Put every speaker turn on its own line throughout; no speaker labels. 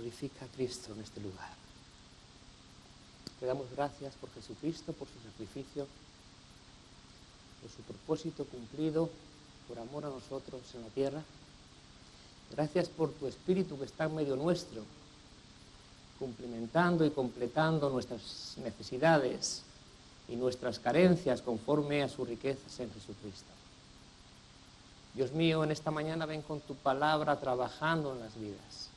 glorifica a Cristo en este lugar. Te damos gracias por Jesucristo, por su sacrificio, por su propósito cumplido, por amor a nosotros en la tierra. Gracias por tu Espíritu que está en medio nuestro, cumplimentando y completando nuestras necesidades y nuestras carencias conforme a sus riquezas en Jesucristo. Dios mío, en esta mañana ven con tu palabra trabajando en las vidas.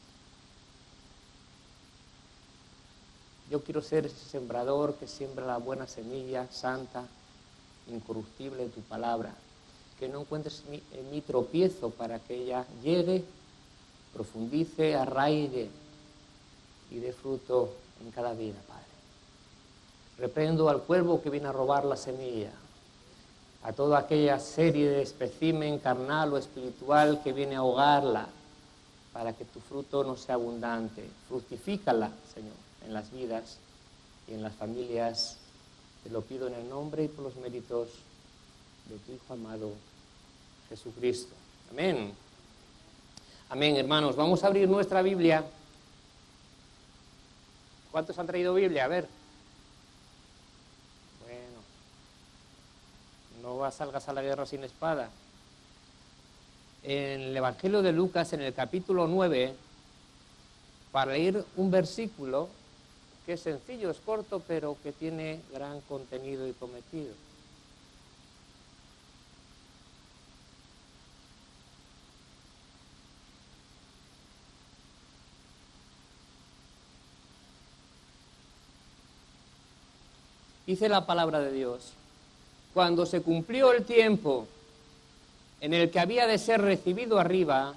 Yo quiero ser ese sembrador que siembra la buena semilla santa, incorruptible de tu palabra. Que no encuentres en mí tropiezo para que ella llegue, profundice, arraigue y dé fruto en cada vida, Padre. Reprendo al cuervo que viene a robar la semilla, a toda aquella serie de espécimen carnal o espiritual que viene a ahogarla, para que tu fruto no sea abundante. Fructifícala, Señor, en las vidas y en las familias. Te lo pido en el nombre y por los méritos de tu Hijo amado, Jesucristo. Amén. Amén, hermanos. Vamos a abrir nuestra Biblia. ¿Cuántos han traído Biblia? A ver. Bueno. No salgas a la guerra sin espada. En el Evangelio de Lucas, en el capítulo 9, para leer un versículo que es sencillo, es corto, pero que tiene gran contenido y cometido. Dice la palabra de Dios: cuando se cumplió el tiempo en el que había de ser recibido arriba,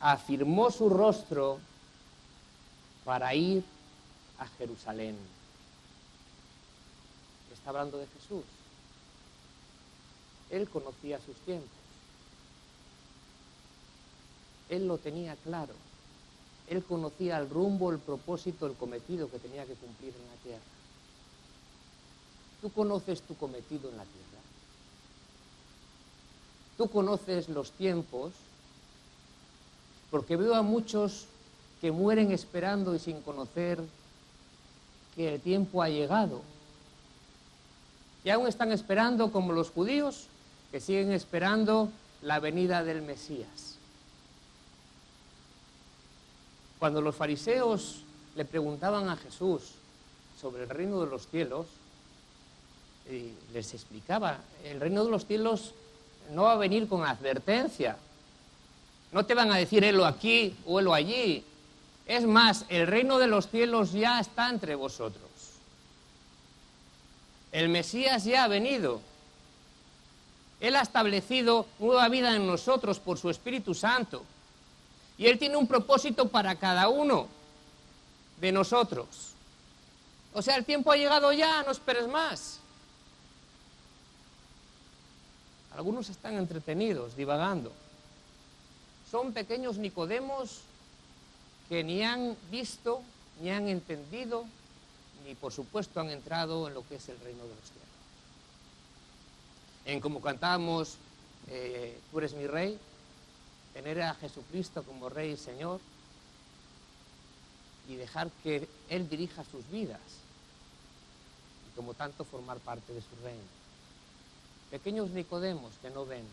afirmó su rostro para ir a Jerusalén. Está hablando de Jesús. Él conocía sus tiempos. Él lo tenía claro. Él conocía el rumbo, el propósito, el cometido que tenía que cumplir en la tierra. Tú conoces tu cometido en la tierra. Tú conoces los tiempos, porque veo a muchos que mueren esperando y sin conocer que el tiempo ha llegado. Y aún están esperando, como los judíos, que siguen esperando la venida del Mesías. Cuando los fariseos le preguntaban a Jesús sobre el reino de los cielos, y les explicaba, el reino de los cielos no va a venir con advertencia. No te van a decir helo aquí o helo allí. Es más, el reino de los cielos ya está entre vosotros. El Mesías ya ha venido. Él ha establecido nueva vida en nosotros por su Espíritu Santo. Y Él tiene un propósito para cada uno de nosotros. O sea, el tiempo ha llegado ya, no esperes más. Algunos están entretenidos, divagando. Son pequeños Nicodemos que ni han visto, ni han entendido, ni por supuesto han entrado en lo que es el reino de los cielos. En como cantábamos, tú eres mi rey, tener a Jesucristo como Rey y Señor y dejar que Él dirija sus vidas y como tanto formar parte de su reino. Pequeños Nicodemos que no ven,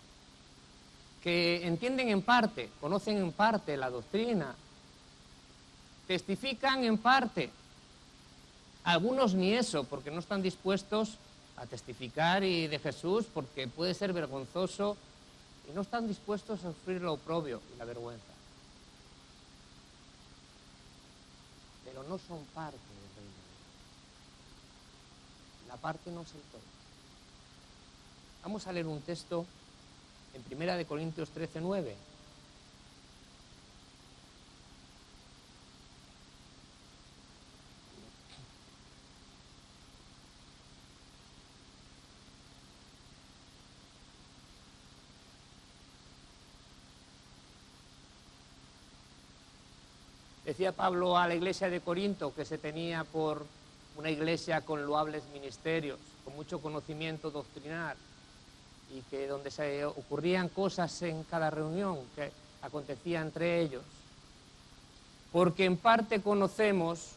que entienden en parte, conocen en parte la doctrina, testifican en parte. Algunos ni eso, porque no están dispuestos a testificar y de Jesús, porque puede ser vergonzoso, y no están dispuestos a sufrir lo oprobio y la vergüenza. Pero no son parte del reino de Dios. La parte no es el todo. Vamos a leer un texto en 1 Corintios 13:9. Decía Pablo a la iglesia de Corinto que se tenía por una iglesia con loables ministerios, con mucho conocimiento doctrinal, y que donde se ocurrían cosas en cada reunión que acontecía entre ellos. porque en parte conocemos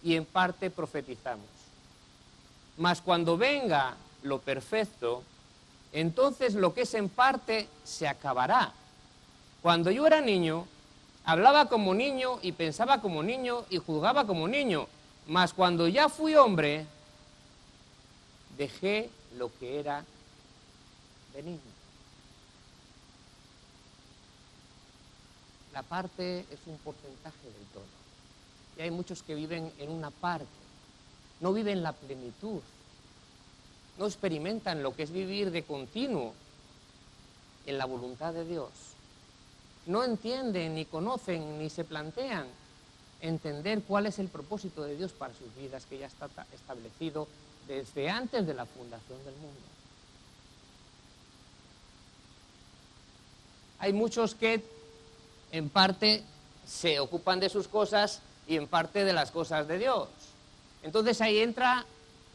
y en parte profetizamos. Mas cuando venga lo perfecto, entonces lo que es en parte se acabará. Cuando yo era niño, hablaba como niño y pensaba como niño y juzgaba como niño, mas cuando ya fui hombre, dejé lo que era de niño. La parte es un porcentaje del todo. Y hay muchos que viven en una parte, no viven la plenitud, no experimentan lo que es vivir de continuo en la voluntad de Dios. No entienden, ni conocen, ni se plantean entender cuál es el propósito de Dios para sus vidas, que ya está establecido desde antes de la fundación del mundo. Hay muchos que en parte se ocupan de sus cosas y en parte de las cosas de Dios. Entonces ahí entra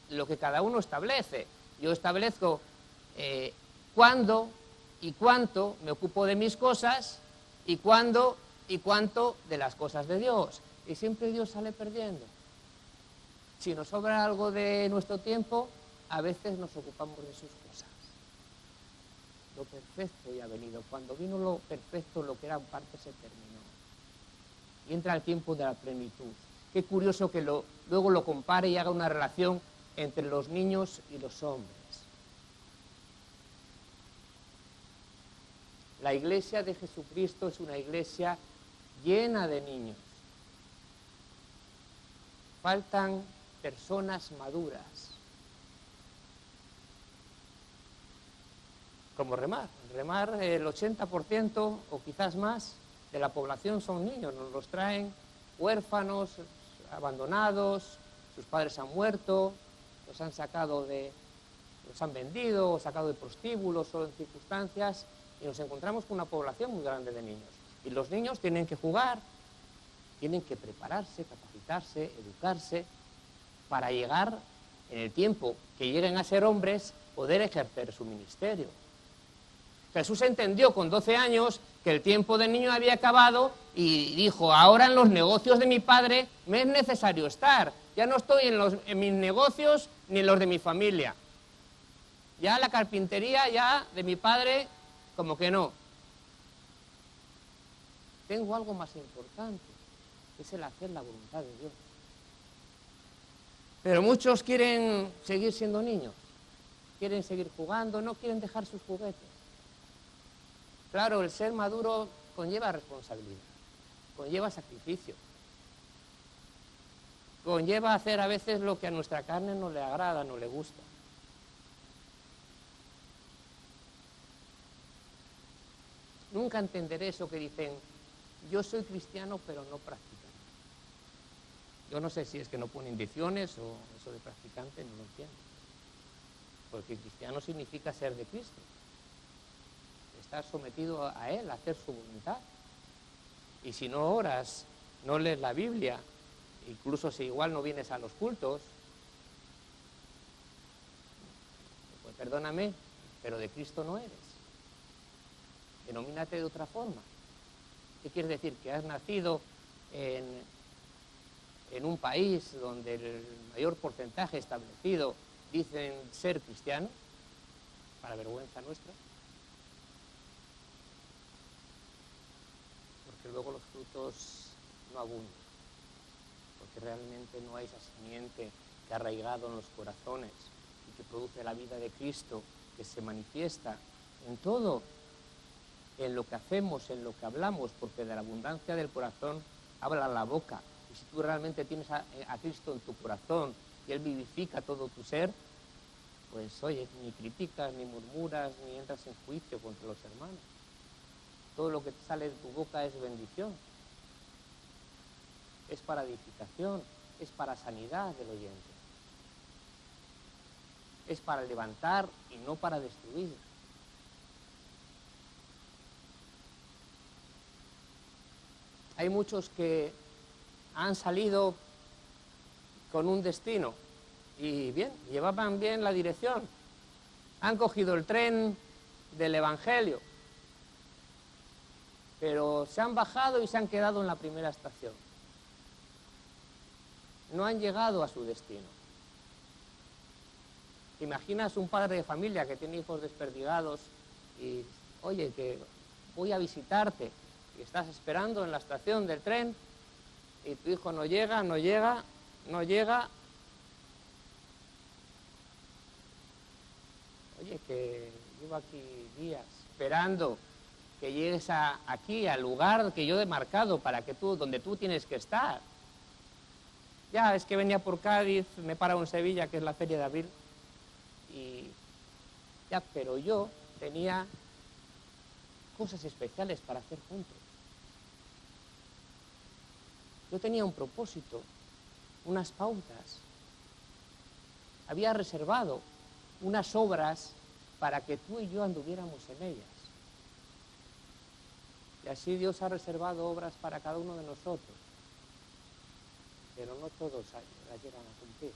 lo que cada uno establece. Yo establezco cuándo y cuánto me ocupo de mis cosas y cuándo y cuánto de las cosas de Dios. Y siempre Dios sale perdiendo. Si nos sobra algo de nuestro tiempo, a veces nos ocupamos de sus cosas. Lo perfecto ya ha venido. Cuando vino lo perfecto, lo que era en parte se terminó. Y entra el tiempo de la plenitud. Qué curioso que luego lo compare y haga una relación entre los niños y los hombres. La iglesia de Jesucristo es una iglesia llena de niños. Faltan personas maduras. Como remar. Remar, el 80% o quizás más de la población son niños. Nos los traen huérfanos, abandonados, sus padres han muerto, los han vendido o sacado de prostíbulos o en circunstancias, y nos encontramos con una población muy grande de niños. Y los niños tienen que jugar, tienen que prepararse, capacitarse, educarse, para llegar, en el tiempo que lleguen a ser hombres, poder ejercer su ministerio. Jesús entendió con 12 años que el tiempo del niño había acabado y dijo, ahora en los negocios de mi padre me es necesario estar. Ya no estoy en mis negocios ni en los de mi familia. Ya la carpintería ya de mi padre, como que no. Tengo algo más importante, es el hacer la voluntad de Dios. Pero muchos quieren seguir siendo niños, quieren seguir jugando, no quieren dejar sus juguetes. Claro, el ser maduro conlleva responsabilidad, conlleva sacrificio, conlleva hacer a veces lo que a nuestra carne no le agrada, no le gusta. Nunca entenderé eso que dicen, yo soy cristiano pero no practicante. Yo no sé si es que no ponen dicciones o eso de practicante, no lo entiendo. Porque cristiano significa ser de Cristo. Estar sometido a Él, a hacer su voluntad. Y si no oras, no lees la Biblia, incluso si igual no vienes a los cultos, pues perdóname, pero de Cristo no eres. Denomínate de otra forma. ¿Qué quiere decir? Que has nacido en un país donde el mayor porcentaje establecido dicen ser cristiano, para vergüenza nuestra. Porque luego los frutos no abundan, porque realmente no hay esa simiente que ha arraigado en los corazones y que produce la vida de Cristo, que se manifiesta en todo, en lo que hacemos, en lo que hablamos, porque de la abundancia del corazón habla la boca. Y si tú realmente tienes a Cristo en tu corazón y Él vivifica todo tu ser, pues oye, ni criticas, ni murmuras, ni entras en juicio contra los hermanos. Todo lo que te sale de tu boca es bendición, es para edificación, es para sanidad del oyente, es para levantar y no para destruir. Hay muchos que han salido con un destino y bien, llevaban bien la dirección, han cogido el tren del Evangelio, pero se han bajado y se han quedado en la primera estación. No han llegado a su destino. ¿Te imaginas un padre de familia que tiene hijos desperdigados y, oye, que voy a visitarte y estás esperando en la estación del tren y tu hijo no llega, no llega, no llega? Oye, que llevo aquí días esperando que llegues aquí, al lugar que yo he marcado para que donde tú tienes que estar. Ya, es que venía por Cádiz, me he parado en Sevilla, que es la Feria de Abril, y ya, pero yo tenía cosas especiales para hacer juntos. Yo tenía un propósito, unas pautas. Había reservado unas obras para que tú y yo anduviéramos en ellas. Y así Dios ha reservado obras para cada uno de nosotros. Pero no todos las llegan a cumplir.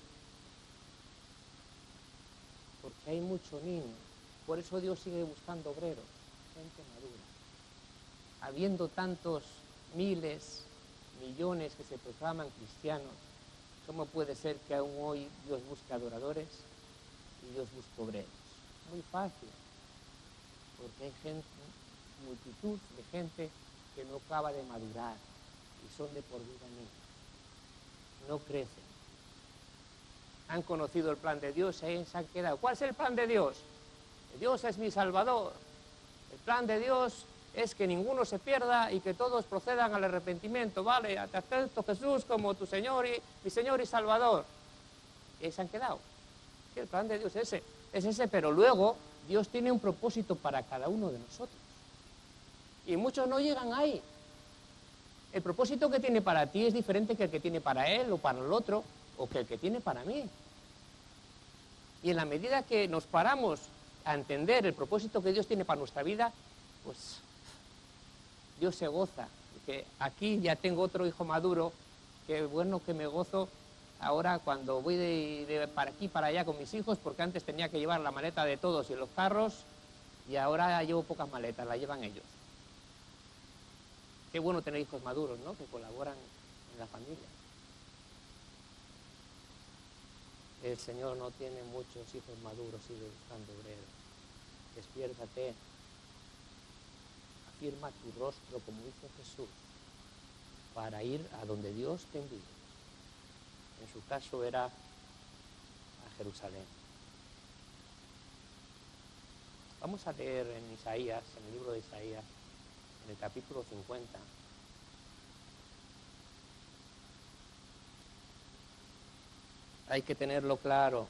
Porque hay mucho niño. Por eso Dios sigue buscando obreros, gente madura. Habiendo tantos miles, millones que se proclaman cristianos, ¿cómo puede ser que aún hoy Dios busque adoradores y Dios busque obreros? Muy fácil. Porque hay gente, multitud de gente que no acaba de madurar y son de por vida niños. No crecen. Han conocido el plan de Dios y ahí se han quedado. ¿Cuál es el plan de Dios? Dios es mi Salvador. El plan de Dios es que ninguno se pierda y que todos procedan al arrepentimiento. Vale, te acepto, Jesús, como tu Señor y mi Señor y Salvador. Y ahí se han quedado. Sí, el plan de Dios es ese, pero luego Dios tiene un propósito para cada uno de nosotros. Y muchos no llegan ahí. El propósito que tiene para ti es diferente que el que tiene para él o para el otro, o que el que tiene para mí. Y en la medida que nos paramos a entender el propósito que Dios tiene para nuestra vida, pues Dios se goza. Que aquí ya tengo otro hijo maduro, que bueno que me gozo ahora cuando voy de para aquí para allá con mis hijos, porque antes tenía que llevar la maleta de todos y los carros, y ahora llevo pocas maletas, las llevan ellos. Qué bueno tener hijos maduros, ¿no? Que colaboran en la familia. El Señor no tiene muchos hijos maduros, sigue buscando obreros. Despiértate. Afirma tu rostro como hizo Jesús para ir a donde Dios te envíe. En su caso era a Jerusalén. Vamos a leer en Isaías, en el libro de Isaías, en el capítulo 50. Hay que tenerlo claro.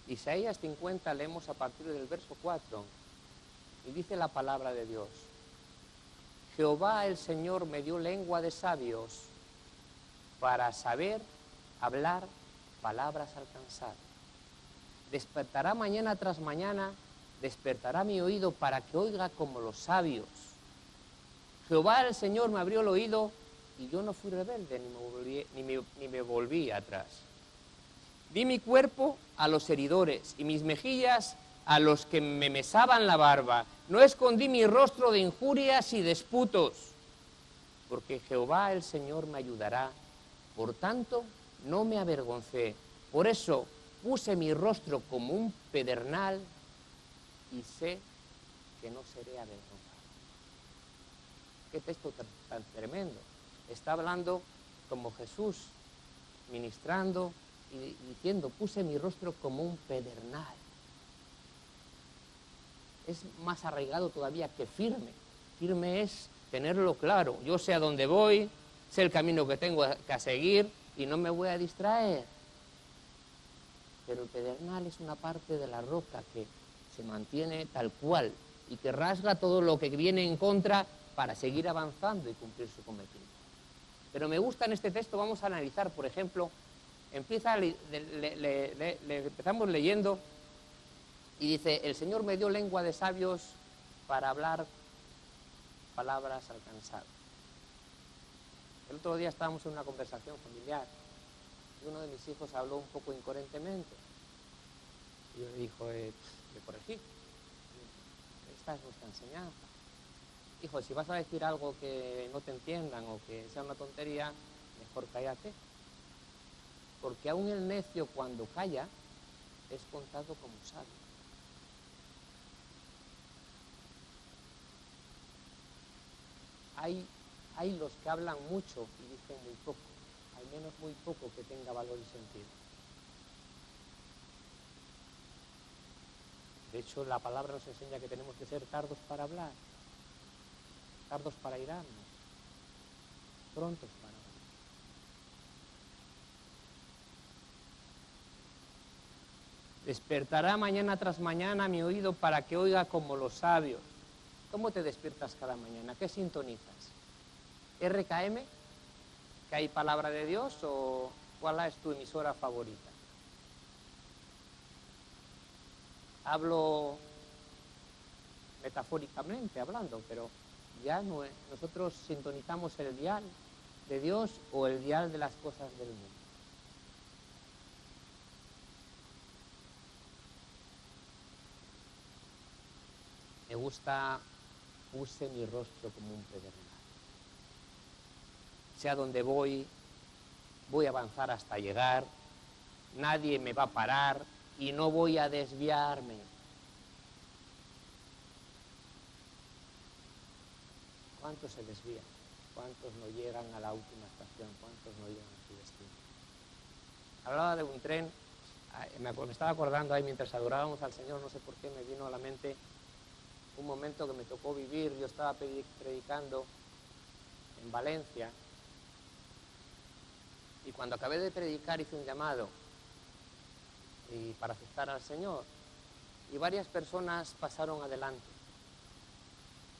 Isaías 50 leemos a partir del verso 4 y dice la palabra de Dios: Jehová el Señor me dio lengua de sabios para saber hablar palabras alcanzadas. Despertará mañana tras mañana, despertará mi oído para que oiga como los sabios. Jehová el Señor me abrió el oído y yo no fui rebelde ni me volví atrás. Di mi cuerpo a los heridores y mis mejillas a los que me mesaban la barba. No escondí mi rostro de injurias y disputos, porque Jehová el Señor me ayudará. Por tanto, no me avergoncé. Por eso puse mi rostro como un pedernal y sé que no seré avergonzado. Qué texto tan tremendo. Está hablando como Jesús, ministrando y diciendo: puse mi rostro como un pedernal. Es más arraigado todavía que firme. Firme es tenerlo claro. Yo sé a dónde voy, sé el camino que tengo que seguir y no me voy a distraer. Pero el pedernal es una parte de la roca que se mantiene tal cual y que rasga todo lo que viene en contra para seguir avanzando y cumplir su cometido. Pero me gusta en este texto, vamos a analizar, por ejemplo, empezamos leyendo Y dice, el Señor me dio lengua de sabios para hablar palabras al cansado. El otro día estábamos en una conversación familiar y uno de mis hijos habló un poco incoherentemente. Y yo le dijo, le corregí. Esta es nuestra enseñanza. Hijo, si vas a decir algo que no te entiendan o que sea una tontería, mejor cállate. Porque aún el necio cuando calla es contado como sabio. Hay los que hablan mucho y dicen muy poco, al menos muy poco que tenga valor y sentido. De hecho, la palabra nos enseña que tenemos que ser tardos para hablar, tardos para irarnos, prontos para oír. Despertará mañana tras mañana mi oído para que oiga como los sabios. ¿Cómo te despiertas cada mañana? ¿Qué sintonizas? ¿RKM? ¿Que hay palabra de Dios? ¿O cuál es tu emisora favorita? Hablo metafóricamente hablando, pero ya no es. Nosotros sintonizamos el dial de Dios o el dial de las cosas del mundo. Me gusta, puse mi rostro como un pedernal. Sea donde voy a avanzar hasta llegar, nadie me va a parar y no voy a desviarme. ¿Cuántos se desvían? ¿Cuántos no llegan a la última estación? ¿Cuántos no llegan a su destino? Hablaba de un tren, me estaba acordando ahí mientras adorábamos al Señor, no sé por qué me vino a la mente un momento que me tocó vivir. Yo estaba predicando en Valencia y cuando acabé de predicar hice un llamado para aceptar al Señor y varias personas pasaron adelante.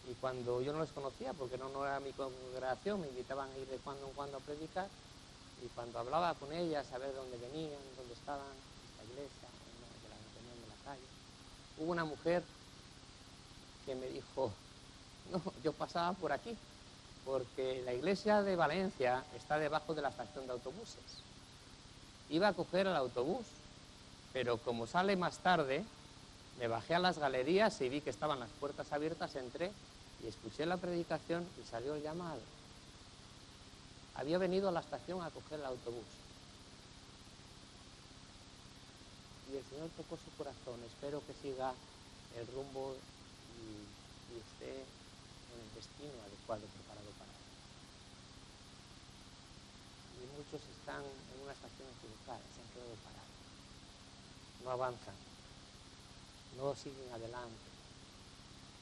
Y cuando yo no les conocía, porque no era mi congregación, me invitaban a ir de cuando en cuando a predicar, y cuando hablaba con ellas, a ver dónde venían, dónde estaban, esta iglesia, de la calle, hubo una mujer que me dijo, no, yo pasaba por aquí, porque la iglesia de Valencia está debajo de la estación de autobuses. Iba a coger el autobús, pero como sale más tarde, me bajé a las galerías y vi que estaban las puertas abiertas, entré y escuché la predicación y salió el llamado. Había venido a la estación a coger el autobús. Y el Señor tocó su corazón. Espero que siga el rumbo y esté en el destino adecuado preparado para él. Y muchos están en una estación equivocada, se han quedado parados. No avanzan, no siguen adelante.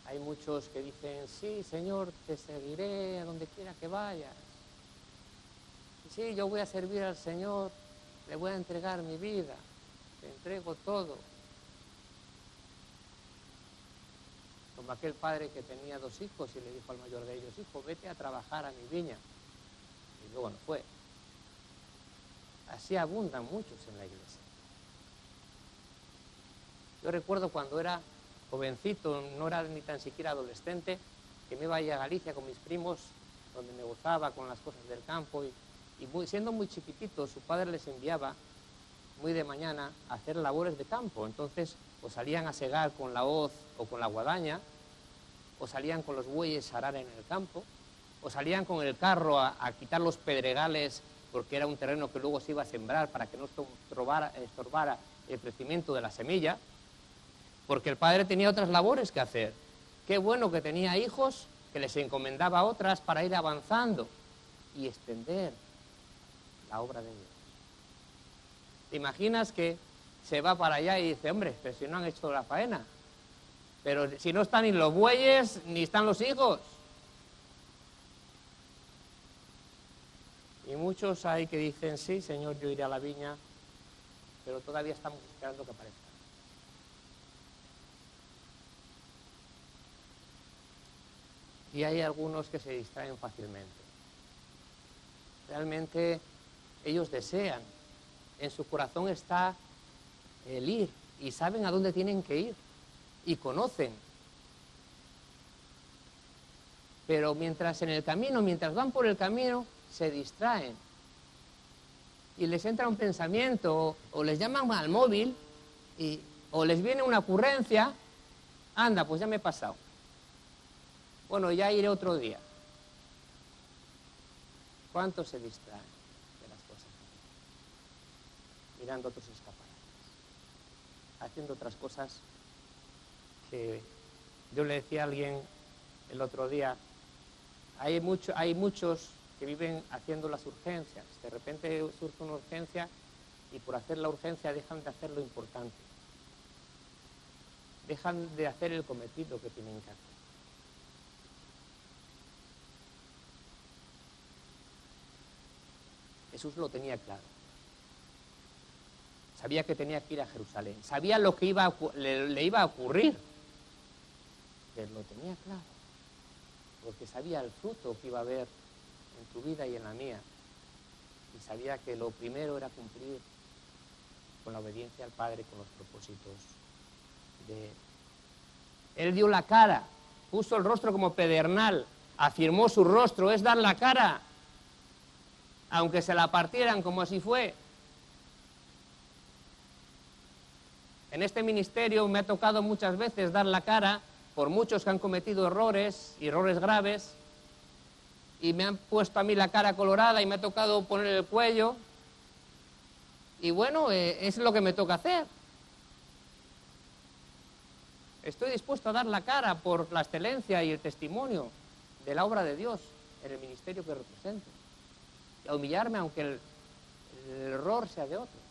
Hay muchos que dicen, sí, Señor, te seguiré a donde quiera que vayas. Sí, yo voy a servir al Señor, le voy a entregar mi vida, te entrego todo. Como aquel padre que tenía 2 hijos y le dijo al mayor de ellos, hijo, vete a trabajar a mi viña. Y luego no fue. Así abundan muchos en la iglesia. Yo recuerdo cuando era jovencito, no era ni tan siquiera adolescente, que me iba a ir a Galicia con mis primos, donde me gozaba con las cosas del campo y siendo muy chiquitito, su padre les enviaba muy de mañana a hacer labores de campo. Entonces, o salían a segar con la hoz o con la guadaña, o salían con los bueyes a arar en el campo, o salían con el carro a quitar los pedregales, porque era un terreno que luego se iba a sembrar para que no estorbara el crecimiento de la semilla, porque el padre tenía otras labores que hacer. Qué bueno que tenía hijos que les encomendaba otras para ir avanzando y extender la obra de Dios. ¿Te imaginas que se va para allá y dice, hombre, pero si no han hecho la faena? Pero si no están ni los bueyes, ni están los hijos. Y muchos hay que dicen, sí, Señor, yo iré a la viña, pero todavía estamos esperando que aparezca. Y hay algunos que se distraen fácilmente. Realmente ellos desean, en su corazón está el ir y saben a dónde tienen que ir. y conocen. Pero mientras van por el camino, se distraen. Y les entra un pensamiento, o les llaman al móvil, o les viene una ocurrencia, anda, pues ya me he pasado. Bueno, ya iré otro día. ¿Cuántos se distraen de las cosas? Mirando otros escaparates, haciendo otras cosas que yo le decía a alguien el otro día, hay muchos que viven haciendo las urgencias. De repente surge una urgencia y por hacer la urgencia dejan de hacer lo importante. Dejan de hacer el cometido que tienen que hacer. Jesús lo tenía claro. Sabía que tenía que ir a Jerusalén. Sabía lo que le iba a ocurrir. Pero lo tenía claro. Porque sabía el fruto que iba a haber en tu vida y en la mía. Y sabía que lo primero era cumplir con la obediencia al Padre, con los propósitos de Él. Él dio la cara, puso el rostro como pedernal, afirmó su rostro, es dar la cara, aunque se la partieran, como así fue. En este ministerio me ha tocado muchas veces dar la cara por muchos que han cometido errores graves, y me han puesto a mí la cara colorada y me ha tocado poner el cuello, y bueno, es lo que me toca hacer. Estoy dispuesto a dar la cara por la excelencia y el testimonio de la obra de Dios en el ministerio que represento, y a humillarme aunque el error sea de otros.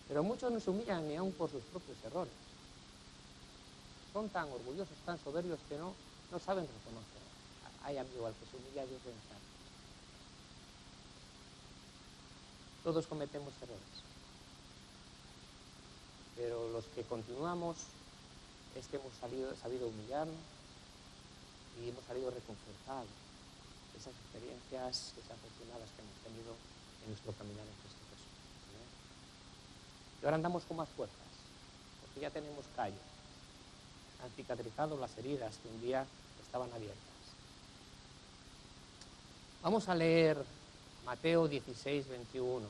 Pero muchos no se humillan ni aun por sus propios errores. Son tan orgullosos, tan soberbios que no saben reconocer. Hay amigo al que se humilla, Dios le encarga. Todos cometemos errores. Pero los que continuamos es que hemos sabido humillarnos y hemos salido reconfortados de esas experiencias desafortunadas que hemos tenido en nuestro caminar en Cristo Jesús. Y ahora andamos con más fuerzas, porque ya tenemos callo. Han cicatrizado las heridas que un día estaban abiertas. Vamos a leer Mateo 16, 21.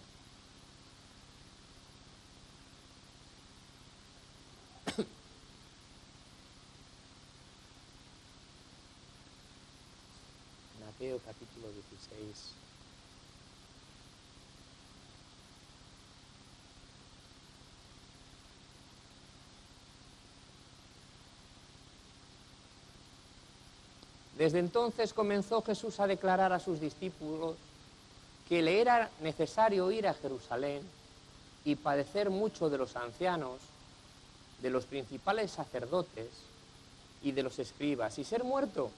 Mateo capítulo 16. Desde entonces comenzó Jesús a declarar a sus discípulos que le era necesario ir a Jerusalén y padecer mucho de los ancianos, de los principales sacerdotes y de los escribas, y ser muerto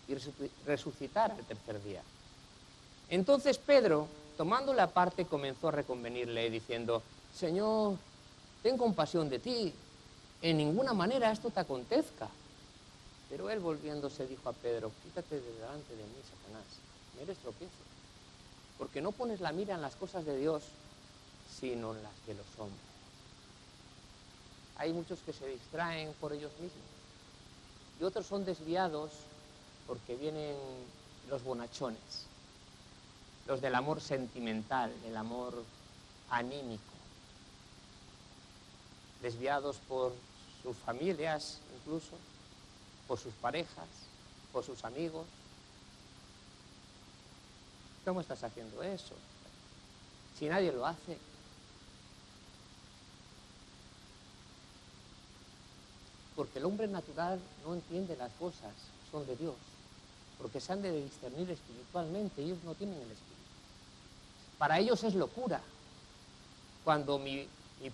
y resucitar al tercer día. Entonces Pedro, tomándole aparte, comenzó a reconvenirle, diciendo: Señor, ten compasión de ti, en ninguna manera esto te acontezca. Pero él, volviéndose, dijo a Pedro: quítate de delante de mí, Satanás, me eres tropiezo, porque no pones la mira en las cosas de Dios, sino en las de los hombres. Hay muchos que se distraen por ellos mismos, y otros son desviados porque vienen los bonachones, los del amor sentimental, el amor anímico, desviados por sus familias incluso, por sus parejas, por sus amigos. ¿Cómo estás haciendo eso? Si nadie lo hace. Porque el hombre natural no entiende las cosas, son de Dios. Porque se han de discernir espiritualmente, ellos no tienen el espíritu. Para ellos es locura. Cuando mi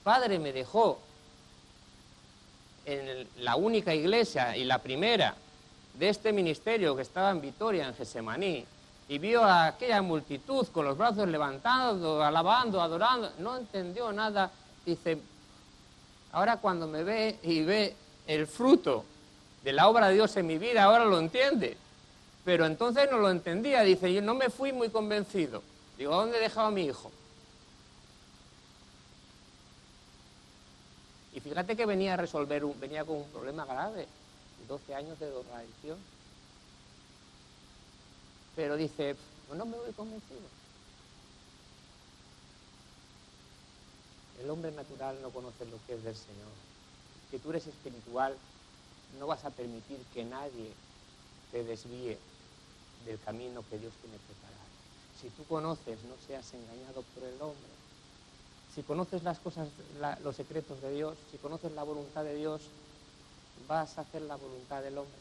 padre me dejó en la única iglesia y la primera de este ministerio que estaba en Vitoria, en Getsemaní, y vio a aquella multitud con los brazos levantados, alabando, adorando, no entendió nada. Dice, ahora cuando me ve y ve el fruto de la obra de Dios en mi vida, ahora lo entiende. Pero entonces no lo entendía. Dice, yo no me fui muy convencido. Digo, ¿dónde he dejado a mi hijo? Y fíjate que venía a resolver, venía con un problema grave, 12 años de drogadicción. Pero dice, no me voy convencido. El hombre natural no conoce lo que es del Señor. Si tú eres espiritual, no vas a permitir que nadie te desvíe del camino que Dios tiene preparado. Si tú conoces, no seas engañado por el hombre. Si conoces las cosas, los secretos de Dios, si conoces la voluntad de Dios, vas a hacer la voluntad del hombre.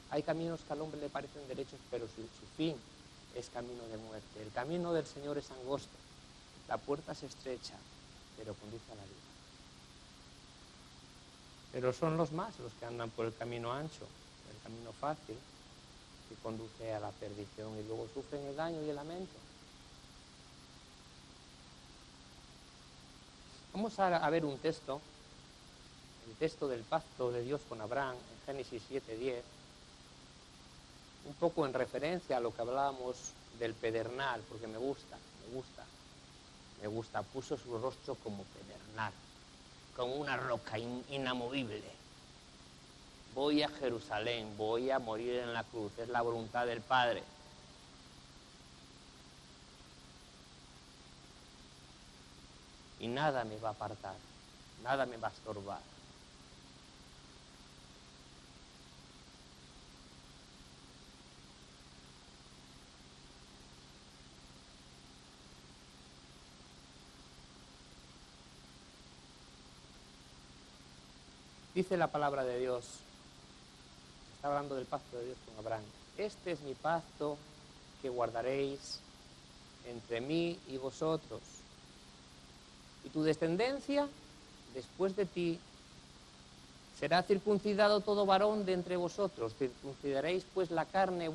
Hay caminos que al hombre le parecen derechos, pero su fin es camino de muerte. El camino del Señor es angosto, la puerta es estrecha, pero conduce a la vida. Pero son los más los que andan por el camino ancho, el camino fácil, que conduce a la perdición y luego sufren el daño y el lamento. Vamos a ver un texto, el texto del pacto de Dios con Abraham, en Génesis 7:10, un poco en referencia a lo que hablábamos del pedernal, porque me gusta, puso su rostro como pedernal, como una roca inamovible. Voy a Jerusalén, voy a morir en la cruz, es la voluntad del Padre. Y nada me va a apartar, nada me va a estorbar. Dice la palabra de Dios, está hablando del pacto de Dios con Abraham. Este es mi pacto que guardaréis entre mí y vosotros. Y tu descendencia, después de ti, será circuncidado todo varón de entre vosotros. Circuncidaréis pues la carne de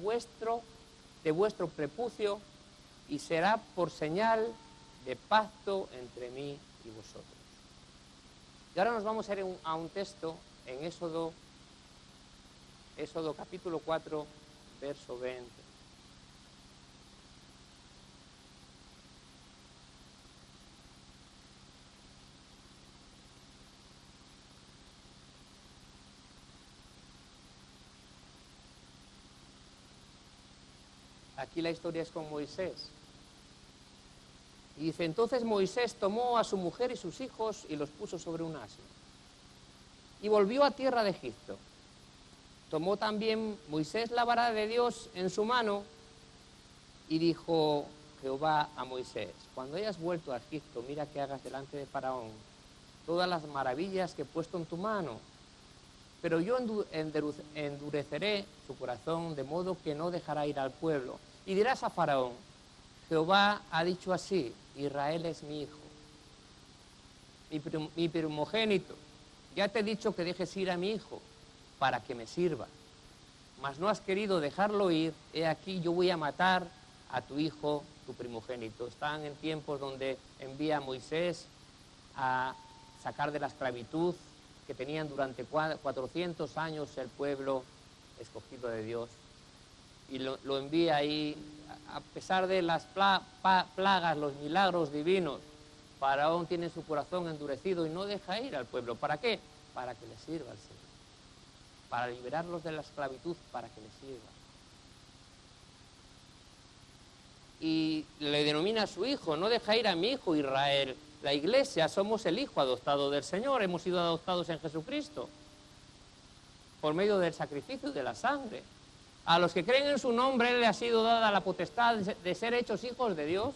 vuestro prepucio, y será por señal de pacto entre mí y vosotros. Y ahora nos vamos a ir a un texto en Éxodo capítulo 4, verso 20. Aquí la historia es con Moisés. Y dice, entonces Moisés tomó a su mujer y sus hijos y los puso sobre un asno. Y volvió a tierra de Egipto. Tomó también Moisés la vara de Dios en su mano y dijo Jehová a Moisés, cuando hayas vuelto a Egipto, mira que hagas delante de Faraón todas las maravillas que he puesto en tu mano. Pero yo endureceré su corazón de modo que no dejará ir al pueblo. Y dirás a Faraón, Jehová ha dicho así, Israel es mi hijo, mi primogénito. Ya te he dicho que dejes ir a mi hijo para que me sirva. Mas no has querido dejarlo ir, he aquí yo voy a matar a tu hijo, tu primogénito. Están en tiempos donde envía a Moisés a sacar de la esclavitud que tenían durante 400 años el pueblo escogido de Dios. Y lo envía ahí, a pesar de las plagas, los milagros divinos, Faraón tiene su corazón endurecido y no deja ir al pueblo. ¿Para qué? Para que le sirva al Señor. Para liberarlos de la esclavitud, para que le sirva. Y le denomina a su hijo, no deja ir a mi hijo Israel. La iglesia somos el hijo adoptado del Señor, hemos sido adoptados en Jesucristo, por medio del sacrificio de la sangre. A los que creen en su nombre le ha sido dada la potestad de ser hechos hijos de Dios.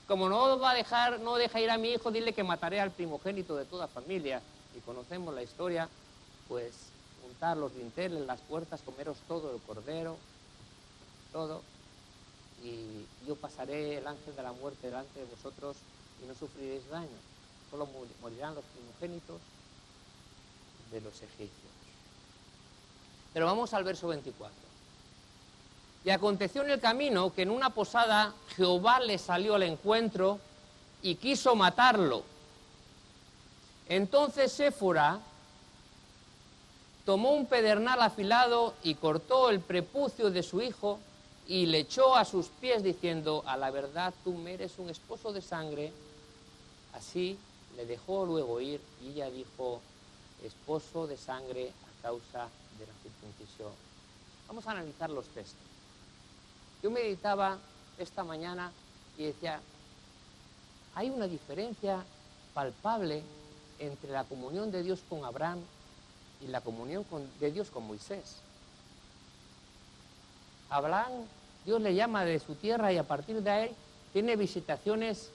Como no deja ir a mi hijo, dile que mataré al primogénito de toda familia. Y conocemos la historia, pues juntar los dinteles, las puertas, comeros todo el cordero, todo. Y yo pasaré el ángel de la muerte delante de vosotros y no sufriréis daño. Solo morirán los primogénitos de los egipcios. Pero vamos al verso 24. Y aconteció en el camino que en una posada Jehová le salió al encuentro y quiso matarlo. Entonces Séfora tomó un pedernal afilado y cortó el prepucio de su hijo y le echó a sus pies diciendo, a la verdad tú me eres un esposo de sangre Así le dejó luego ir y ella dijo, esposo de sangre a causa de la circuncisión. Vamos a analizar los textos. Yo meditaba esta mañana y decía, hay una diferencia palpable entre la comunión de Dios con Abraham y la comunión de Dios con Moisés. Abraham, Dios le llama de su tierra y a partir de ahí tiene visitaciones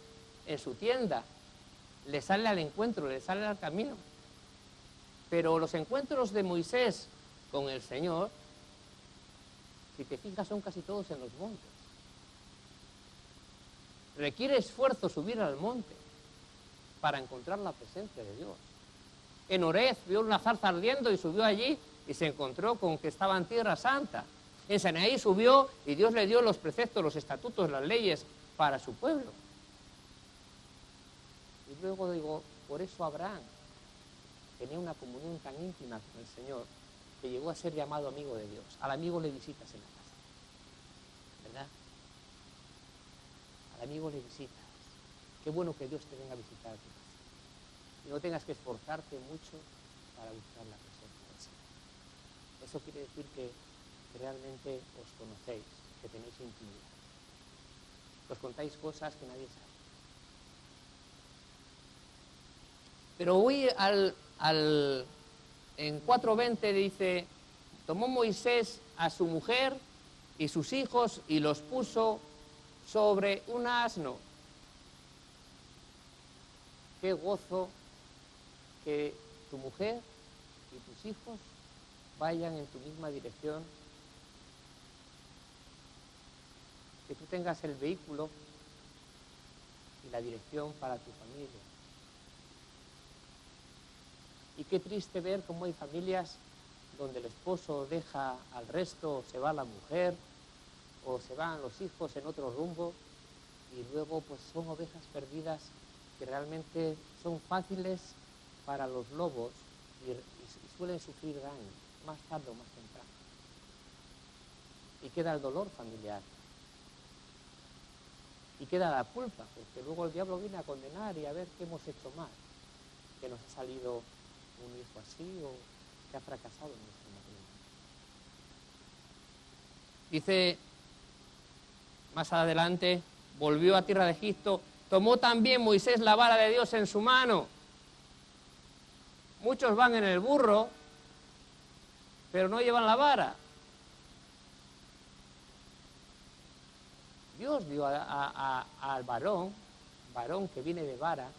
en su tienda, le sale al encuentro, le sale al camino. Pero los encuentros de Moisés con el Señor, si te fijas, son casi todos en los montes. Requiere esfuerzo subir al monte para encontrar la presencia de Dios. En Orez vio una zarza ardiendo y subió allí y se encontró con que estaba en Tierra Santa. En Sinaí subió y Dios le dio los preceptos, los estatutos, las leyes para su pueblo. Y luego digo, por eso Abraham tenía una comunión tan íntima con el Señor que llegó a ser llamado amigo de Dios. Al amigo le visitas en la casa, ¿verdad? Al amigo le visitas. Qué bueno que Dios te venga a visitar a tu casa. Y no tengas que esforzarte mucho para buscar la presencia del Señor. Eso quiere decir que realmente os conocéis, que tenéis intimidad. Os contáis cosas que nadie sabe. Pero hoy en 4:20 dice, tomó Moisés a su mujer y sus hijos y los puso sobre un asno. Qué gozo que tu mujer y tus hijos vayan en tu misma dirección, que tú tengas el vehículo y la dirección para tu familia. Y qué triste ver cómo hay familias donde el esposo deja al resto, o se va la mujer, o se van los hijos en otro rumbo, y luego pues son ovejas perdidas que realmente son fáciles para los lobos y suelen sufrir daño, más tarde o más temprano. Y queda el dolor familiar. Y queda la culpa, porque luego el diablo viene a condenar y a ver qué hemos hecho mal, que nos ha salido un hijo así o que ha fracasado en nuestro matrimonio. Dice más adelante, volvió a tierra de Egipto, tomó también Moisés la vara de Dios en su mano. Muchos van en el burro, pero no llevan la vara. Dios dio al varón que viene de vara,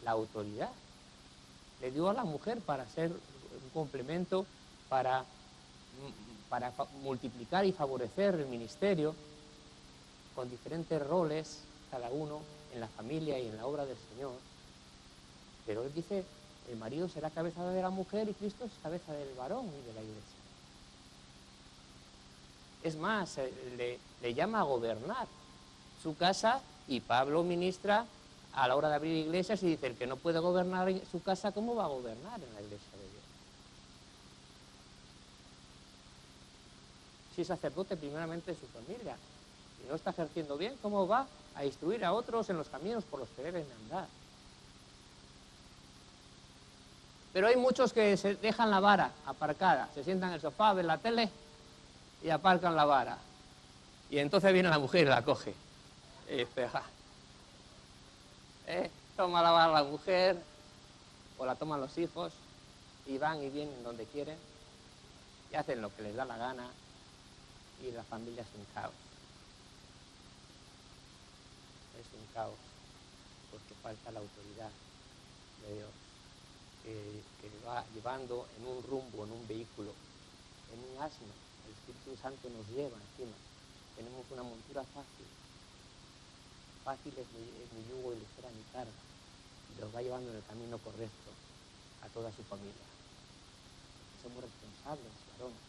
la autoridad. Le dio a la mujer para ser un complemento, para multiplicar y favorecer el ministerio con diferentes roles, cada uno en la familia y en la obra del Señor. Pero él dice, el marido será cabeza de la mujer y Cristo es cabeza del varón y de la iglesia. Es más, le llama a gobernar su casa y Pablo ministra a la hora de abrir iglesias y dice, el que no puede gobernar en su casa, ¿cómo va a gobernar en la iglesia de Dios? Si es sacerdote primeramente de su familia y no está ejerciendo bien, ¿cómo va a instruir a otros en los caminos por los que deben andar? Pero hay muchos que se dejan la vara aparcada, se sientan en el sofá, ven la tele y aparcan la vara. Y entonces viene la mujer y la coge. Y dice, toma la vara la mujer, o la toman los hijos, y van y vienen donde quieren, y hacen lo que les da la gana, y la familia es un caos. Es un caos, porque falta la autoridad de Dios, que va llevando en un rumbo, en un vehículo, en un asno. El Espíritu Santo nos lleva encima. Tenemos una montura fácil. Fácil es mi yugo y ligera mi carga. Y los va llevando en el camino correcto a toda su familia. Somos responsables, varones,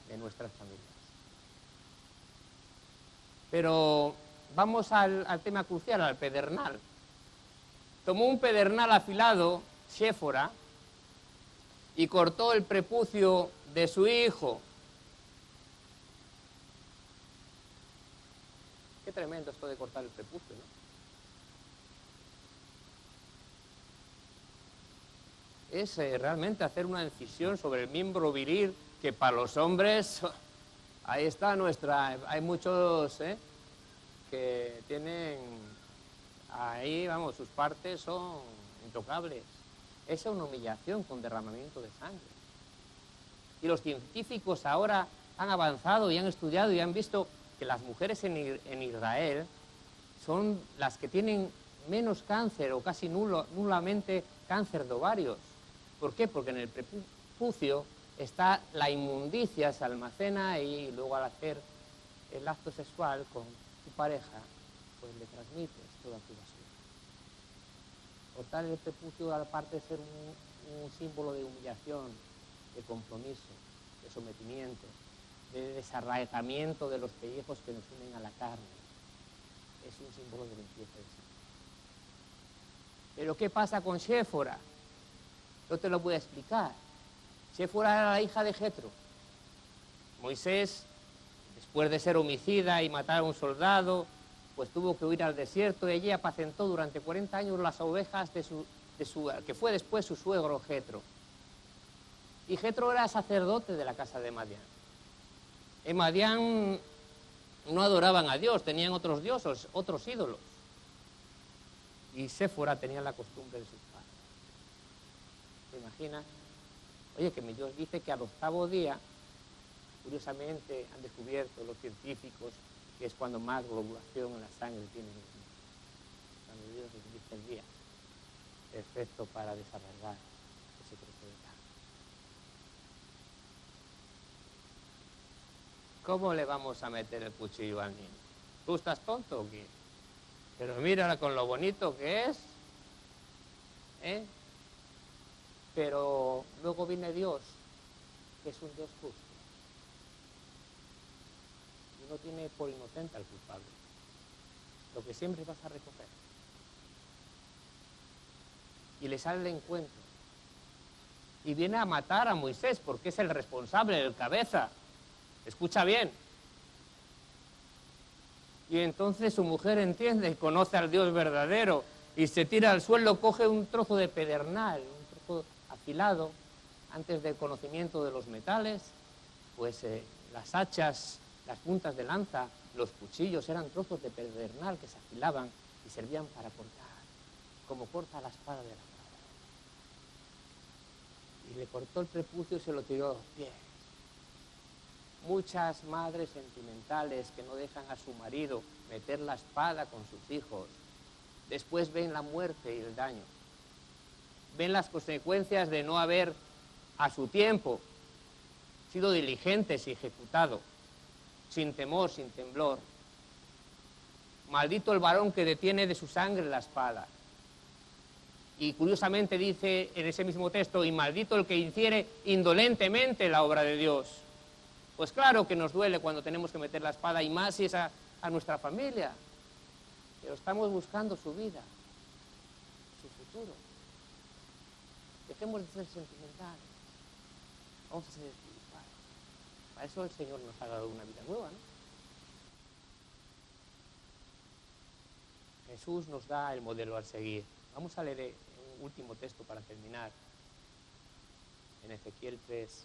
de nuestras familias. Pero vamos al tema crucial, al pedernal. Tomó un pedernal afilado, Séfora, y cortó el prepucio de su hijo. Qué tremendo esto de cortar el prepucio, ¿no? es realmente hacer una incisión sobre el miembro viril, que para los hombres, ahí está hay muchos que tienen, ahí vamos, sus partes son intocables. Esa es una humillación con derramamiento de sangre. Y los científicos ahora han avanzado y han estudiado y han visto que las mujeres en Israel son las que tienen menos cáncer o casi nulamente cáncer de ovarios. ¿Por qué? Porque en el prepucio está la inmundicia, se almacena y luego al hacer el acto sexual con tu pareja, pues le transmites toda tu basura. Por tal, el prepucio, aparte de ser un símbolo de humillación, de compromiso, de sometimiento, de desarraigamiento de los pellejos que nos unen a la carne, es un símbolo de limpieza de sangre. Pero ¿qué pasa con Séfora? Yo te lo voy a explicar. Séfora era la hija de Jetro. Moisés, después de ser homicida y matar a un soldado, pues tuvo que huir al desierto y allí apacentó durante 40 años las ovejas que fue después su suegro Jetro. Y Jetro era sacerdote de la casa de Madián. En Madián no adoraban a Dios, tenían otros dioses, otros ídolos. Y Séfora tenía la costumbre de sus padres. ¿Te imaginas? Oye, que mi Dios dice que al 8º día, curiosamente han descubierto los científicos que es cuando más globulación en la sangre tienen los niños. Cuando Dios les dice el día perfecto para desarrollar ese trozo de carne. ¿Cómo le vamos a meter el cuchillo al niño? ¿Tú estás tonto o qué? Pero mírala con lo bonito que es, ¿eh? Pero luego viene Dios, que es un Dios justo. Y no tiene por inocente al culpable. Lo que siempre vas a recoger. Y le sale el encuentro. Y viene a matar a Moisés, porque es el responsable, el cabeza. Escucha bien. Y entonces su mujer entiende y conoce al Dios verdadero y se tira al suelo, coge un trozo de pedernal, un trozo afilado, antes del conocimiento de los metales, pues las hachas, las puntas de lanza, los cuchillos eran trozos de pedernal que se afilaban y servían para cortar, como corta la espada de la cabra. Y le cortó el prepucio y se lo tiró a los pies. Muchas madres sentimentales que no dejan a su marido meter la espada con sus hijos, después ven la muerte y el daño. Ven las consecuencias de no haber, a su tiempo, sido diligentes y ejecutado, sin temor, sin temblor. Maldito el varón que detiene de su sangre la espada. Y curiosamente dice en ese mismo texto, y maldito el que hiciere indolentemente la obra de Dios. Pues claro que nos duele cuando tenemos que meter la espada, y más si es a nuestra familia. Pero estamos buscando su vida, su futuro. Dejemos de ser sentimentales. Vamos a ser espirituales. Para eso el Señor nos ha dado una vida nueva, ¿no? Jesús nos da el modelo a seguir. Vamos a leer un último texto para terminar. En Ezequiel 3.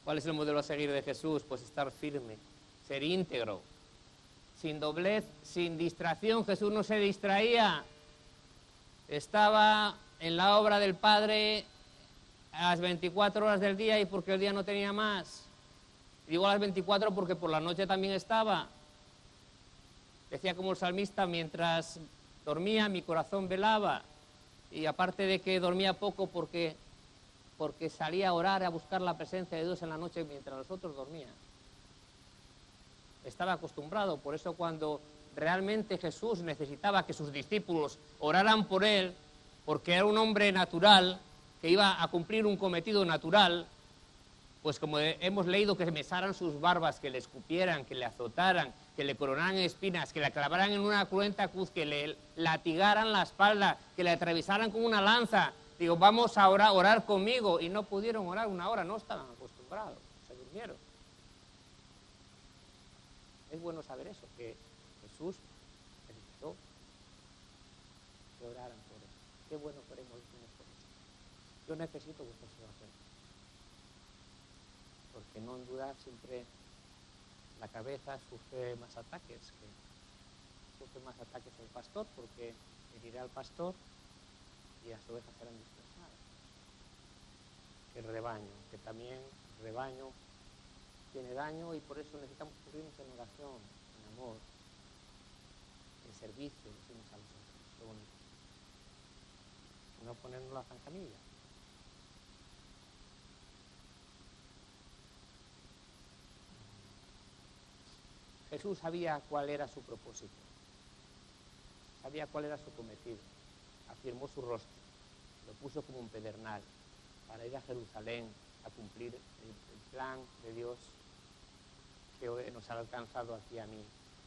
¿Cuál es el modelo a seguir de Jesús? Pues estar firme, ser íntegro, sin doblez, sin distracción. Jesús no se distraía. Estaba en la obra del Padre a las 24 horas del día y porque el día no tenía más. Digo a las 24 porque por la noche también estaba. Decía como el salmista, mientras dormía mi corazón velaba. Y aparte de que dormía poco porque salía a orar, a buscar la presencia de Dios en la noche mientras los otros dormían. Estaba acostumbrado, por eso cuando realmente Jesús necesitaba que sus discípulos oraran por él, porque era un hombre natural, que iba a cumplir un cometido natural, pues como hemos leído, que mesaran sus barbas, que le escupieran, que le azotaran, que le coronaran espinas, que le clavaran en una cruenta cruz, que le latigaran la espalda, que le atravesaran con una lanza. Digo, vamos a orar conmigo. Y no pudieron orar una hora, no estaban acostumbrados, se durmieron. Es bueno saber eso, que Jesús necesitó que oraran por él. qué bueno queremos los unos por otros. Yo necesito vuestras oraciones, porque no en duda siempre la cabeza sufre más ataques, el pastor, porque herirá al pastor y las ovejas serán dispersadas. El rebaño, que también el rebaño tiene daño y por eso necesitamos cubrirnos en oración, en amor, en servicio los unos a los otros. Qué bonito. No ponernos la zancadilla. Jesús sabía cuál era su propósito, sabía cuál era su cometido, afirmó su rostro, lo puso como un pedernal para ir a Jerusalén a cumplir el plan de Dios que hoy nos ha alcanzado aquí a mí.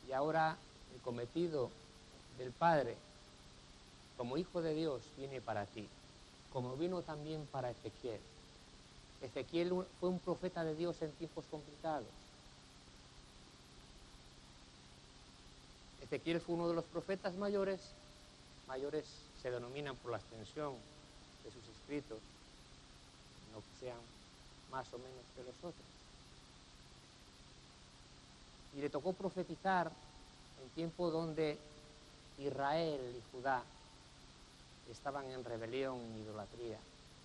Y ahora el cometido del Padre, como Hijo de Dios, viene para ti, como vino también para Ezequiel. Ezequiel fue un profeta de Dios en tiempos complicados. Ezequiel fue uno de los profetas mayores se denominan por la extensión de sus escritos, no que sean más o menos que los otros. Y le tocó profetizar en tiempo donde Israel y Judá estaban en rebelión, en idolatría,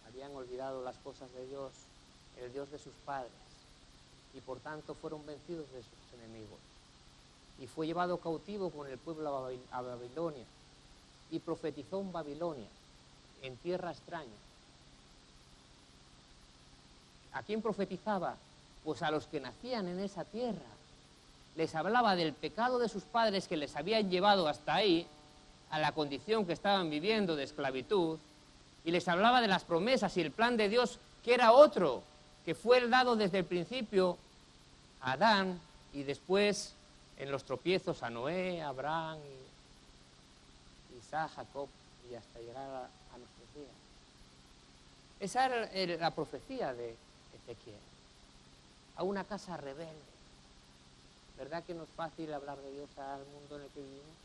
habían olvidado las cosas de Dios, el Dios de sus padres, y por tanto fueron vencidos de sus enemigos. Y fue llevado cautivo con el pueblo a Babilonia, y profetizó en Babilonia, en tierra extraña. ¿A quién profetizaba? Pues a los que nacían en esa tierra. Les hablaba del pecado de sus padres que les habían llevado hasta ahí, a la condición que estaban viviendo de esclavitud, y les hablaba de las promesas y el plan de Dios, que era otro, que fue el dado desde el principio a Adán, y después en los tropiezos a Noé, a Abraham, Isaac, Jacob, y hasta llegar a nuestros días. Esa era la profecía de Ezequiel. A una casa rebelde. ¿Verdad que no es fácil hablar de Dios al mundo en el que vivimos?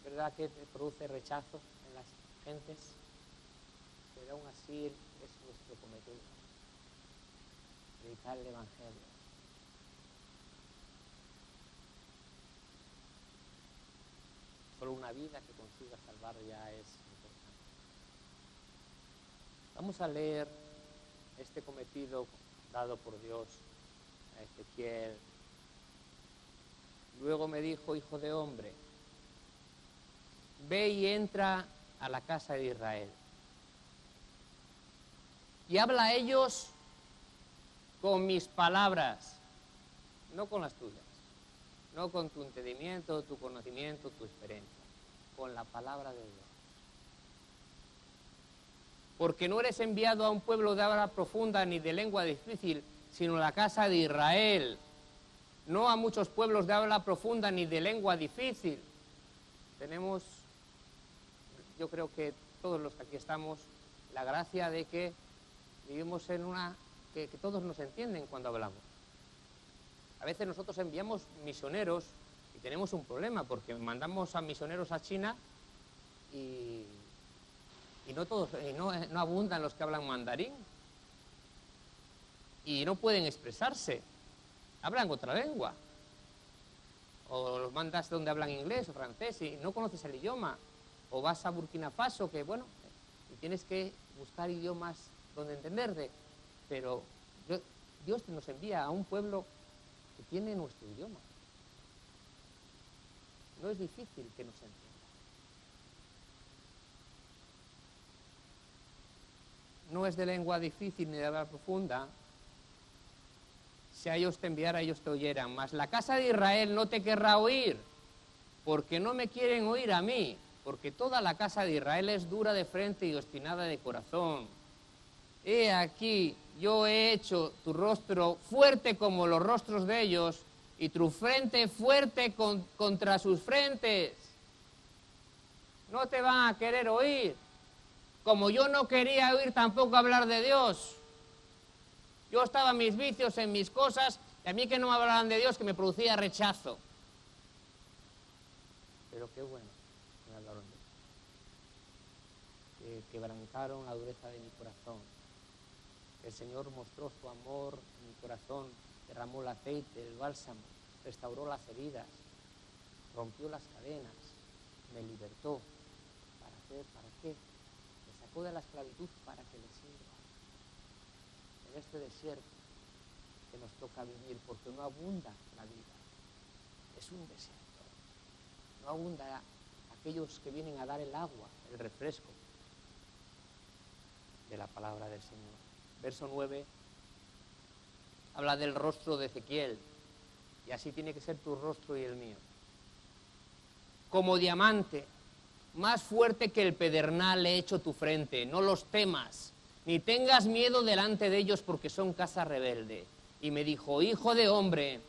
¿Verdad que produce rechazo en las gentes? Pero aún así es nuestro cometido. Predicar el Evangelio. Solo una vida que consiga salvar ya es importante. Vamos a leer este cometido dado por Dios a Ezequiel. Luego me dijo, hijo de hombre, ve y entra a la casa de Israel y habla a ellos con mis palabras, no con las tuyas, no con tu entendimiento, tu conocimiento, tu experiencia, con la palabra de Dios. Porque no eres enviado a un pueblo de habla profunda ni de lengua difícil, sino a la casa de Israel. No a muchos pueblos de habla profunda ni de lengua difícil. Tenemos, yo creo que todos los que aquí estamos, la gracia de que vivimos en que todos nos entienden cuando hablamos. A veces nosotros enviamos misioneros y tenemos un problema porque mandamos a misioneros a China y no abundan los que hablan mandarín y no pueden expresarse, hablan otra lengua, o los mandas donde hablan inglés o francés y no conoces el idioma, o vas a Burkina Faso, que bueno, y tienes que buscar idiomas donde entenderte, pero Dios nos envía a un pueblo que tiene nuestro idioma. No es difícil que nos entienda. No es de lengua difícil ni de habla profunda. Si a ellos te enviara, ellos te oyeran. Mas la casa de Israel no te querrá oír, porque no me quieren oír a mí, porque toda la casa de Israel es dura de frente y obstinada de corazón. He aquí, yo he hecho tu rostro fuerte como los rostros de ellos, y tu frente fuerte contra sus frentes. No te van a querer oír. Como yo no quería oír tampoco hablar de Dios. Yo estaba en mis vicios, en mis cosas, y a mí que no me hablaban de Dios, que me producía rechazo. Pero qué bueno, me hablaron de Dios. quebrantaron la dureza de mi corazón. El Señor mostró su amor en mi corazón, derramó el aceite, el bálsamo, restauró las heridas, rompió las cadenas, me libertó. ¿Para qué? Me sacó de la esclavitud para que le sirva. En este desierto que nos toca vivir, porque no abunda la vida. Es un desierto. No abunda aquellos que vienen a dar el agua, el refresco de la palabra del Señor. Verso 9 habla del rostro de Ezequiel, y así tiene que ser tu rostro y el mío. Como diamante, más fuerte que el pedernal he hecho tu frente, no los temas, ni tengas miedo delante de ellos, porque son casa rebelde. Y me dijo, hijo de hombre,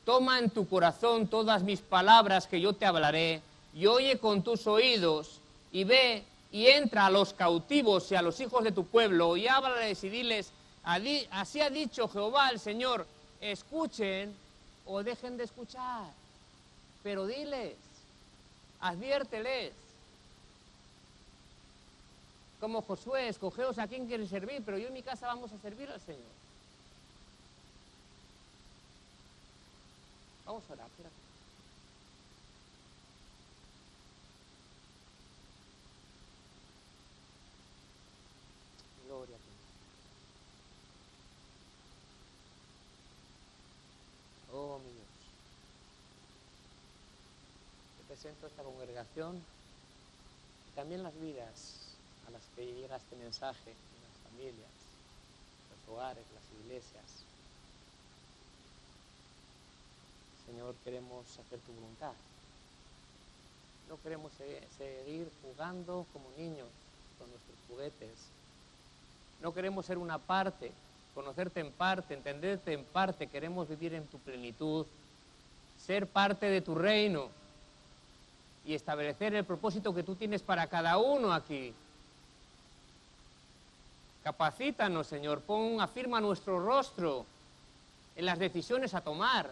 toma en tu corazón todas mis palabras que yo te hablaré, y oye con tus oídos, y ve y entra a los cautivos y a los hijos de tu pueblo, y háblales y diles, así ha dicho Jehová el Señor, escuchen o dejen de escuchar, pero diles, adviérteles. Como Josué, escogeos a quién quieres servir, pero yo en mi casa vamos a servir al Señor. Vamos a orar, espera. Gloria a ti. Oh, mi Dios. Te presento a esta congregación y también las vidas a las que llega este mensaje, las familias, los hogares, las iglesias. Señor, queremos hacer tu voluntad. No queremos seguir jugando como niños con nuestros juguetes. No queremos ser una parte, conocerte en parte, entenderte en parte. Queremos vivir en tu plenitud, ser parte de tu reino y establecer el propósito que tú tienes para cada uno aquí. Capacítanos, Señor, afirma nuestro rostro en las decisiones a tomar,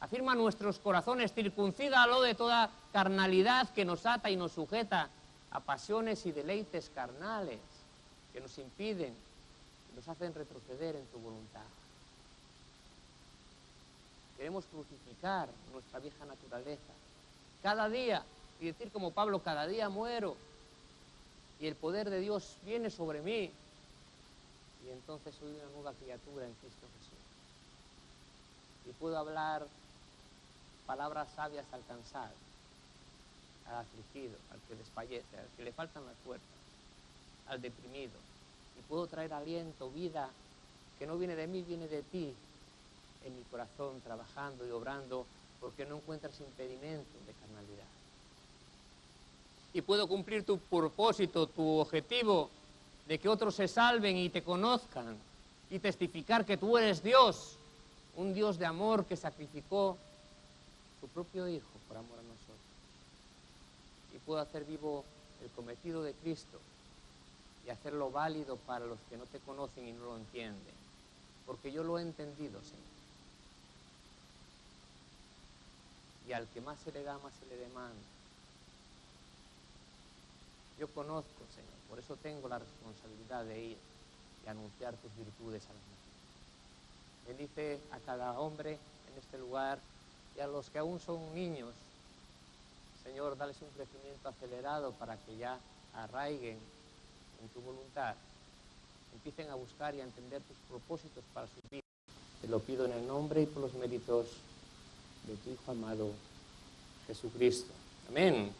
afirma nuestros corazones, circuncídalo de toda carnalidad que nos ata y nos sujeta a pasiones y deleites carnales que nos impiden, nos hacen retroceder en tu voluntad. Queremos crucificar nuestra vieja naturaleza cada día y decir como Pablo, cada día muero y el poder de Dios viene sobre mí. Y entonces soy una nueva criatura en Cristo Jesús. Y puedo hablar palabras sabias al cansado, al afligido, al que desfallece, al que le faltan las fuerzas, al deprimido. Y puedo traer aliento, vida, que no viene de mí, viene de ti, en mi corazón, trabajando y obrando, porque no encuentras impedimento de carnalidad. Y puedo cumplir tu propósito, tu objetivo, de que otros se salven y te conozcan, y testificar que tú eres Dios, un Dios de amor que sacrificó su propio Hijo por amor a nosotros. Y puedo hacer vivo el cometido de Cristo y hacerlo válido para los que no te conocen y no lo entienden, porque yo lo he entendido, Señor. Y al que más se le da, más se le demanda. Yo conozco, Señor, por eso tengo la responsabilidad de ir y anunciar tus virtudes a las naciones. Bendice a cada hombre en este lugar y a los que aún son niños. Señor, dales un crecimiento acelerado para que ya arraiguen en tu voluntad, empiecen a buscar y a entender tus propósitos para sus vidas. Te lo pido en el nombre y por los méritos de tu Hijo amado, Jesucristo. Amén.